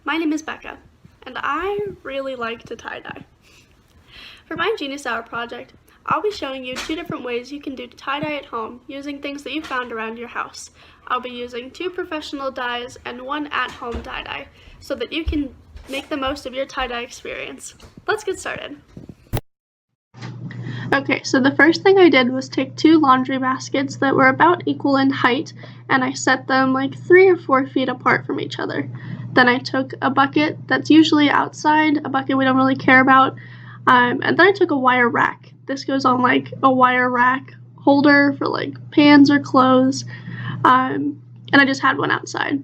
my name is Becca, and I really like to tie-dye. For my Genius Hour project, I'll be showing you 2 different ways you can do tie-dye at home using things that you found around your house. I'll be using 2 professional dyes and 1 at-home tie-dye so that you can make the most of your tie-dye experience. Let's get started. Okay, so the first thing I did was take 2 laundry baskets that were about equal in height, and I set them like 3 or 4 feet apart from each other. Then I took a bucket that's usually outside, a bucket we don't really care about, and then I took a wire rack. This goes on like a wire rack holder for like pans or clothes, and I just had one outside.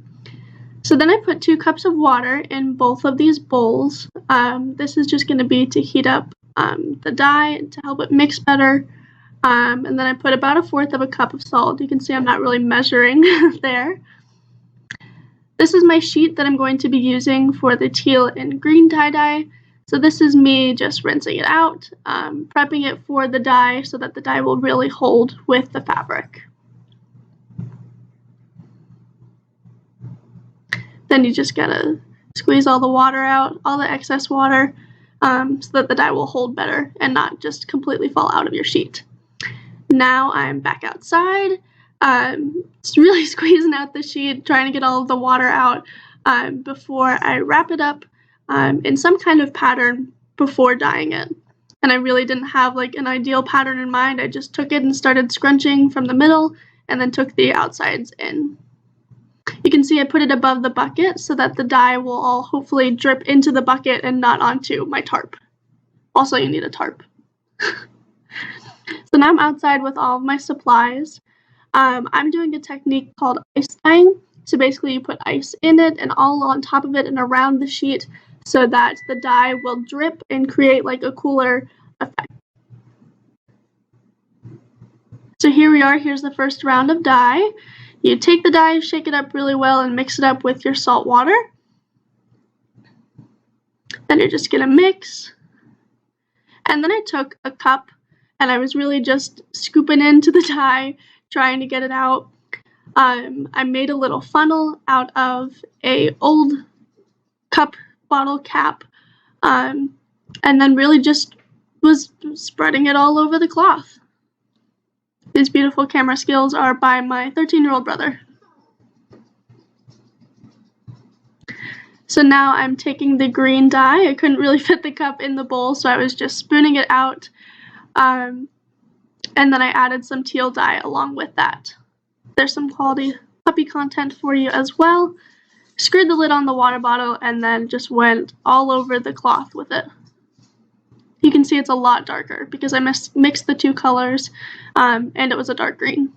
So then I put 2 cups of water in both of these bowls. This is just going to be to heat up the dye to help it mix better, and then I put about 1/4 of a cup of salt. You can see I'm not really measuring there. This is my sheet that I'm going to be using for the teal and green tie-dye. So this is me just rinsing it out, prepping it for the dye so that the dye will really hold with the fabric. Then you just gotta squeeze all the water out, all the excess water, so that the dye will hold better and not just completely fall out of your sheet. Now I'm back outside, just really squeezing out the sheet, trying to get all of the water out before I wrap it up in some kind of pattern before dyeing it. And I really didn't have like an ideal pattern in mind. I just took it and started scrunching from the middle and then took the outsides in. You can see I put it above the bucket so that the dye will all hopefully drip into the bucket and not onto my tarp. Also, you need a tarp. So now I'm outside with all of my supplies. I'm doing a technique called ice dyeing. So basically you put ice in it and all on top of it and around the sheet so that the dye will drip and create like a cooler effect. So here we are, here's the first round of dye. You take the dye, shake it up really well, and mix it up with your salt water. Then you're just gonna mix. And then I took a cup and I was really just scooping into the dye, trying to get it out. I made a little funnel out of a old cup bottle cap, and then really just was spreading it all over the cloth. These beautiful camera skills are by my 13-year-old brother. So now I'm taking the green dye. I couldn't really fit the cup in the bowl, so I was just spooning it out. And then I added some teal dye along with that. There's some quality puppy content for you as well. Screwed the lid on the water bottle and then just went all over the cloth with it. You can see it's a lot darker because I mixed the 2 colors, and it was a dark green.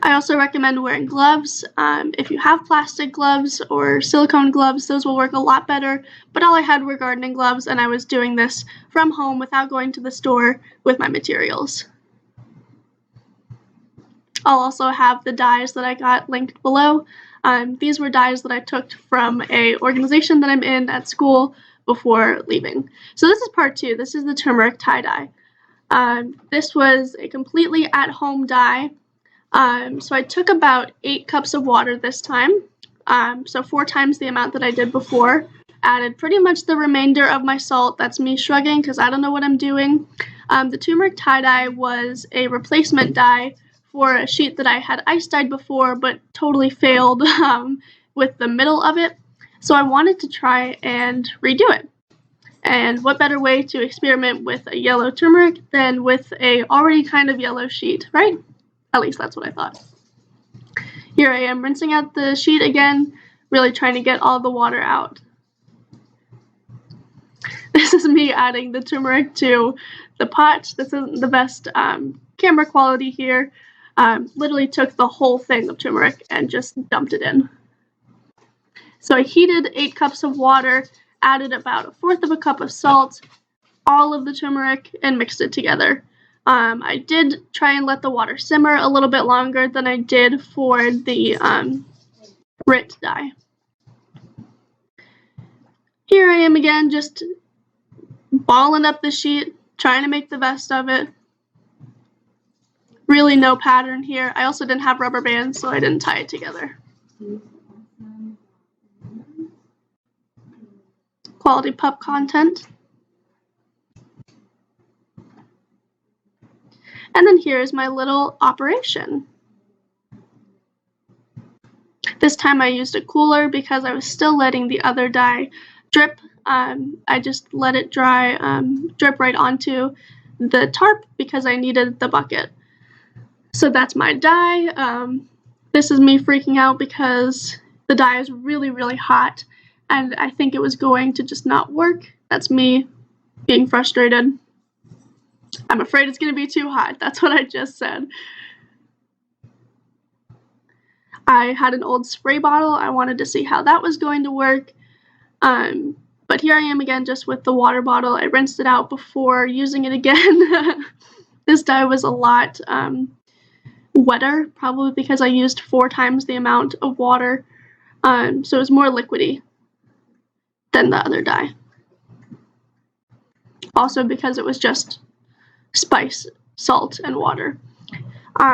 I also recommend wearing gloves. If you have plastic gloves or silicone gloves, those will work a lot better, but all I had were gardening gloves, and I was doing this from home without going to the store with my materials. I'll also have the dyes that I got linked below. These were dyes that I took from an organization that I'm in at school before leaving. So this is part 2. This is the turmeric tie-dye. This was a completely at-home dye. So I took about 8 cups of water this time, so 4 times the amount that I did before. Added pretty much the remainder of my salt. That's me shrugging because I don't know what I'm doing. The turmeric tie-dye was a replacement dye for a sheet that I had ice dyed before but totally failed with the middle of it. So I wanted to try and redo it. And what better way to experiment with a yellow turmeric than with a already kind of yellow sheet, right? At least that's what I thought. Here I am rinsing out the sheet again, really trying to get all the water out. This is me adding the turmeric to the pot. This isn't the best camera quality here. Literally took the whole thing of turmeric and just dumped it in. So I heated 8 cups of water, added about 1/4 of a cup of salt, all of the turmeric, and mixed it together. I did try and let the water simmer a little bit longer than I did for the Rit dye. Here I am again, just balling up the sheet, trying to make the best of it. really no pattern here. I also didn't have rubber bands, so I didn't tie it together. Quality pup content. And then here is my little operation. This time I used a cooler because I was still letting the other dye drip. I just let it dry, drip right onto the tarp because I needed the bucket. So that's my dye. This is me freaking out because the dye is really, really hot and I think it was going to just not work. That's me being frustrated. I'm afraid it's going to be too hot. That's what I just said. I had an old spray bottle. I wanted to see how that was going to work. But here I am again just with the water bottle. I rinsed it out before using it again. This dye was a lot wetter, probably because I used 4 times the amount of water. So it was more liquidy than the other dye. Also because it was just spice, salt, and water.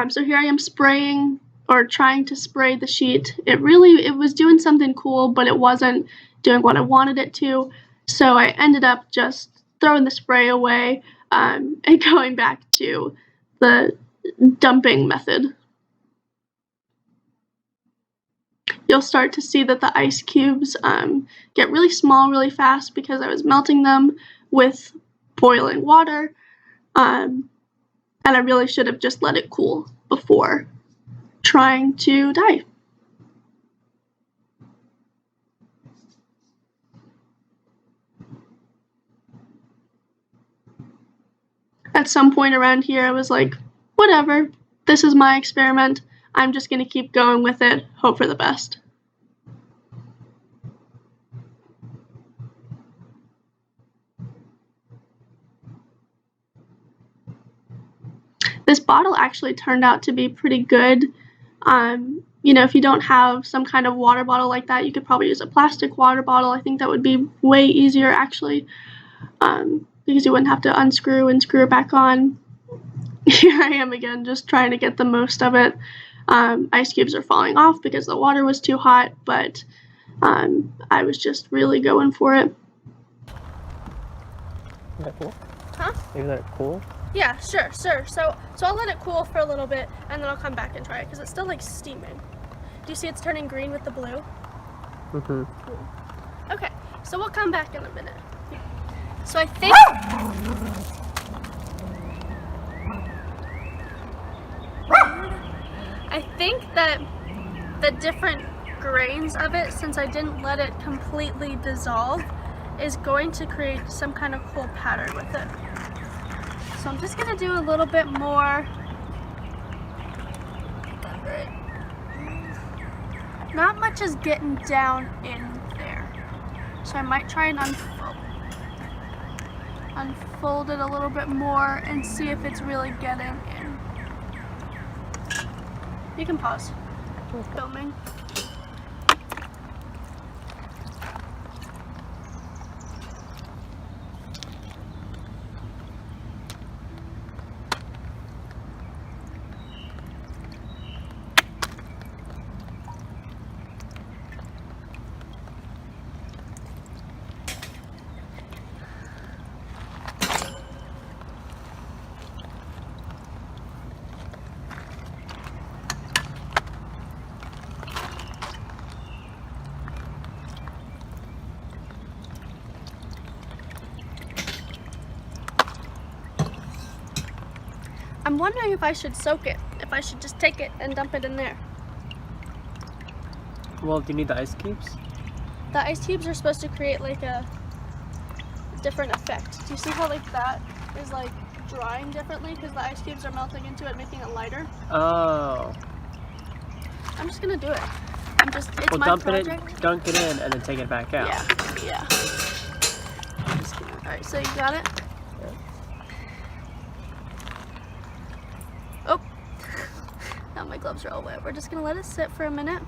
So here I am spraying or trying to spray the sheet. It was doing something cool, but it wasn't doing what I wanted it to. So I ended up just throwing the spray away and going back to the dumping method. You'll start to see that the ice cubes get really small really fast because I was melting them with boiling water. And I really should have just let it cool before trying to dye. At some point around here, I was like, whatever, this is my experiment. I'm just going to keep going with it, hope for the best. This bottle actually turned out to be pretty good. You know, if you don't have some kind of water bottle like that, you could probably use a plastic water bottle. I think that would be way easier actually, because you wouldn't have to unscrew and screw it back on. Here I am again, just trying to get the most of it. Ice cubes are falling off because the water was too hot, but I was just really going for it. Is that cool? Huh? Is that cool? Yeah, sure. So I'll let it cool for a little bit, and then I'll come back and try it, because it's still, like, steaming. Do you see it's turning green with the blue? Mm-hmm. Cool. Okay, so we'll come back in a minute. So I think... I think that the different grains of it, since I didn't let it completely dissolve, is going to create some kind of cool pattern with it. So I'm just going to do a little bit more. Not much is getting down in there. So I might try and unfold it a little bit more and see if it's really getting in. You can pause. Filming. I'm wondering if I should soak it, if I should just take it and dump it in there. Well, do you need the ice cubes? The ice cubes are supposed to create like a different effect. Do you see how like that is like drying differently because the ice cubes are melting into it, making it lighter? Oh. I'm just gonna do it. It's well, my project. Dunk it in, and then take it back out. Yeah. Alright, so you got it? Yeah. Oh, now my gloves are all wet. We're just gonna let it sit for a minute.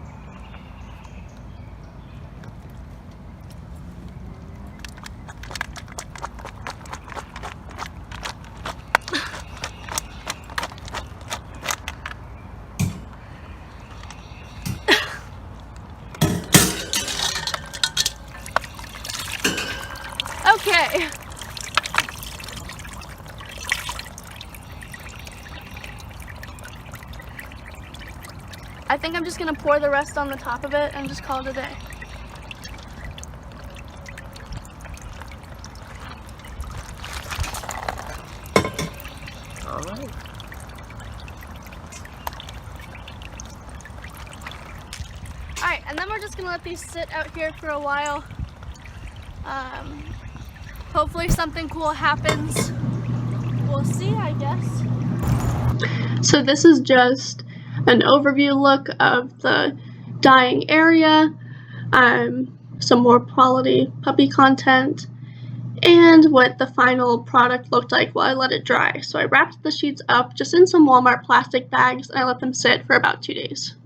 I think I'm just gonna pour the rest on the top of it and just call it a day. All right. Alright, and then we're just gonna let these sit out here for a while. Hopefully something cool happens. We'll see, I guess. So this is just an overview look of the dyeing area, some more quality puppy content, and what the final product looked like while I let it dry. So I wrapped the sheets up just in some Walmart plastic bags and I let them sit for about 2 days.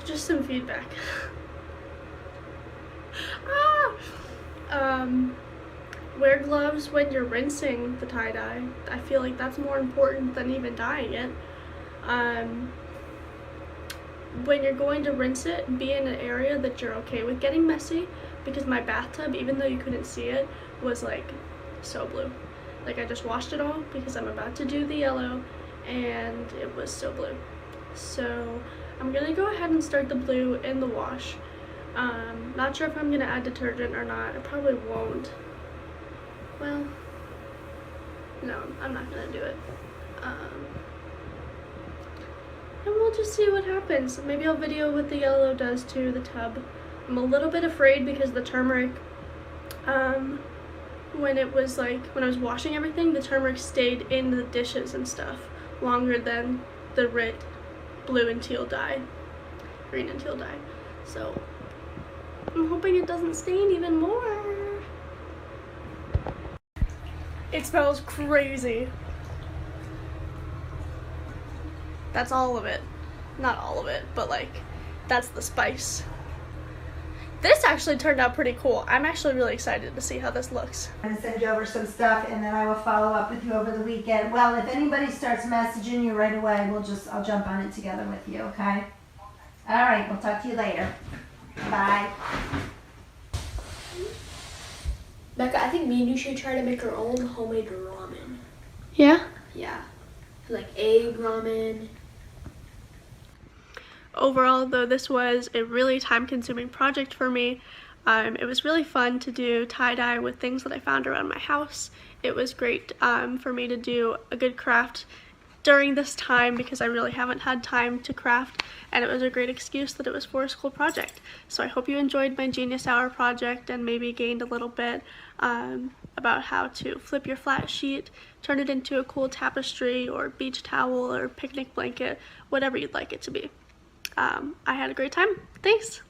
Just some feedback. Wear gloves when you're rinsing the tie-dye. I feel like that's more important than even dyeing it. When you're going to rinse it, be in an area that you're okay with getting messy, because my bathtub, even though you couldn't see it, was like so blue. Like I just washed it all because I'm about to do the yellow and it was so blue. So I'm gonna go ahead and start the blue in the wash. Not sure if I'm gonna add detergent or not. I probably won't. Well, no, I'm not gonna do it. And we'll just see what happens. Maybe I'll video what the yellow does to the tub. I'm a little bit afraid because the turmeric, when I was washing everything, the turmeric stayed in the dishes and stuff longer than the blue and teal dye, green and teal dye. So I'm hoping it doesn't stain even more. It smells crazy. That's all of it. Not all of it, but like, that's the spice. This actually turned out pretty cool. I'm actually really excited to see how this looks. I'm going to send you over some stuff and then I will follow up with you over the weekend. Well, if anybody starts messaging you right away, I'll jump on it together with you, okay? All right, we'll talk to you later. Bye. Becca, I think me and you should try to make our own homemade ramen. Yeah? Yeah. Like egg ramen. Overall, though, this was a really time-consuming project for me. It was really fun to do tie-dye with things that I found around my house. It was great for me to do a good craft during this time because I really haven't had time to craft, and it was a great excuse that it was for a school project. So I hope you enjoyed my Genius Hour project and maybe gained a little bit about how to flip your flat sheet, turn it into a cool tapestry or beach towel or picnic blanket, whatever you'd like it to be. I had a great time. Thanks!